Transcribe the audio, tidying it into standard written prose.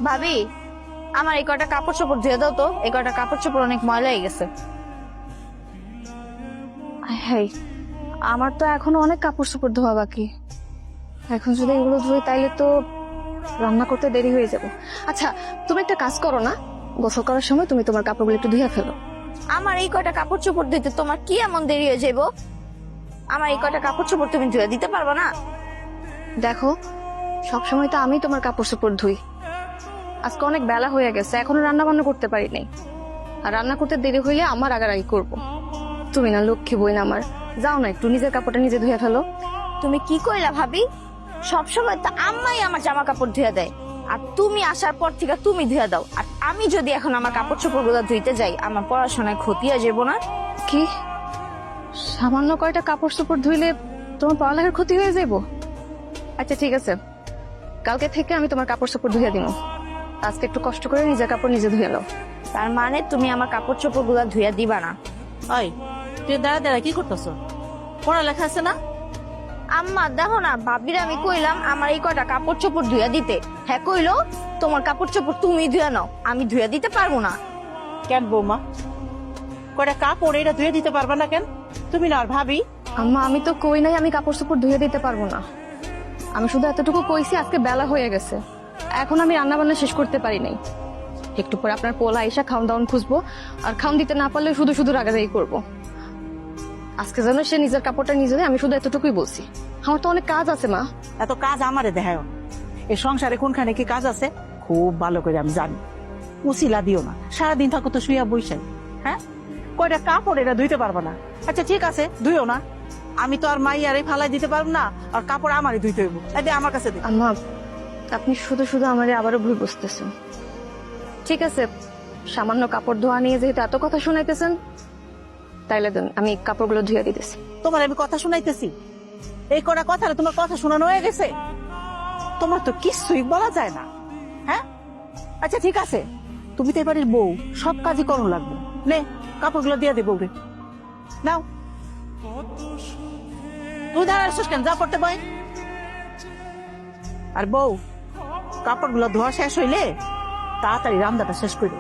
ভাবি, আমার এই কটা কাপড় চোপড় ধুয়ে দাও তো, এই কটা কাপড় চোপড় অনেক ময়লা হয়ে গেছে। হ্যাঁ, আমার তো এখনো অনেক কাপড় চোপড় ধোয়া বাকি। এখন যদি এগুলো ধুই তাইলে তো রান্না করতে দেরি হয়ে যাবে। আচ্ছা, তুমি একটা কাজ করো না, গোসল করার সময় তুমি তোমার কাপড়গুলো একটু ধুয়ে ফেলো। আমার এই কটা কাপড় চোপড় দিতে তোমার কি এমন দেরি হয়ে যাইব? আমার এই কটা কাপড় চোপড় তুমি ধুয়ে দিতে পারবে না? দেখো, সবসময় তো আমি তোমার কাপড় চোপড় ধুই। আজকে অনেক বেলা হয়ে গেছে, এখনো রান্না বান্না করতে পারি নাই। আর রান্না করতে দেরি হইলে আমার আগারাগি করবো। তুমি না লক্ষ্মী বই না আমার, যাও না একটু নিজের কাপড়টা নিজে ধুয়ে ফেলো। তুমি কি কইলা ভাবি? সবসময় তো আম্মাই আমার জামা কাপড় ধুয়ে দেয়, আর তুমি আসার পর থেকে তুমি ধুয়ে দাও। আর আমি যদি এখন আমার কাপড় চোপড় গুলো ধুইতে যাই, আমার পড়াশোনায় ক্ষতি হয়ে যাবো না? কি সামান্য কয়টা কাপড় চোপড় ধুইলে তোমার পড়ালেখার ক্ষতি হয়ে যাইব? আচ্ছা ঠিক আছে, কালকে থেকে আমি তোমার কাপড় চোপড় ধুয়ে দিব। আজকে একটু কষ্ট করে নিজের কাপড় নিজে ধুয়ে নাও। তার মানে তুমি আমার কাপড় চোপড় গুলো ধুয়ে দিবা না? ওই তুই দাঁড়া দাঁড়া কি করতেছ? পড়ালেখা আছে না? আম্মা দেখো না, ভাবির আমি কইলাম আমার এই কটা কাপড় চোপড় ধুয়ে দিতে, হ্যাঁ কইলো তোমার কাপড় চোপড় তুমি ধুয়ে নাও, আমি ধুয়ে দিতে পারবো না। কেন বৌমা, কয়টা কাপড় এটা ধুয়ে দিতে পারবা না কেন? তুমি না আর ভাবি? আম্মা, আমি তো কই নাই আমি কাপড় চোপড় ধুয়ে দিতে পারবো না। আমি শুধু এতটুকু কইছি আজকে বেলা হয়ে গেছে, এখন আমি রান্না বান্না শেষ করতে পারি নাই। একটু পরে আপনার পোলা এসে খাওন দাওন খুঁজবো, আর খাওন দিতে না পারলে শুধু শুধু রাগারাগি করবো। আজকে যেন সে নিজের কাপড়টা নিজে দেয়, আমি শুধু এতটুকুই বলছি। আমার তো অনেক কাজ আছে মা। এত কাজ আমারে দেখায় না। এই সংসারে কোনখানে কি কাজ আছে খুব ভালো করে আমি জানি। উচিলা দিও না, সারাদিন থাকো তো শুইয়া বইসাই। হ্যাঁ, কয়টা কাপড় এটা ধুইতে পারবা না? আচ্ছা ঠিক আছে, ধুইও না। আমি তো আর মাইয়ারে ফালাই দিতে পারবো না, আর কাপড় আমারই ধুইতে হইব। এই আমার কাছে দে। আম্মা, আপনি শুধু শুধু আমারে আবারও ভুল বুঝতেছেন। ঠিক আছে, সামান্য কাপড় ধোয়া নিয়ে যেহেতু এত কথা শোনাইতেছেন, তাইলে দেন আমি কাপড়গুলো ধুয়ে দিতেছি। তোমার আমি কথা শুনাইতেছি, এই কটা কথা তোমার কথা শোনানো হয়ে গেছে? তোমার তো কিছুই বলা যায় না। হ্যাঁ, আচ্ছা ঠিক আছে, তুমি তো এবারের বউ, সব কাজই করো লাগবে। নে কাপড়গুলো দিয়ে দে বউরে, নাও। তুই দাঁড়াচ্ছিস কেন? যা পড়তে বই। আর বউ, কাপড়গুলো ধোয়া শেষ হইলে তাড়াতাড়ি রান্নাটা শেষ করে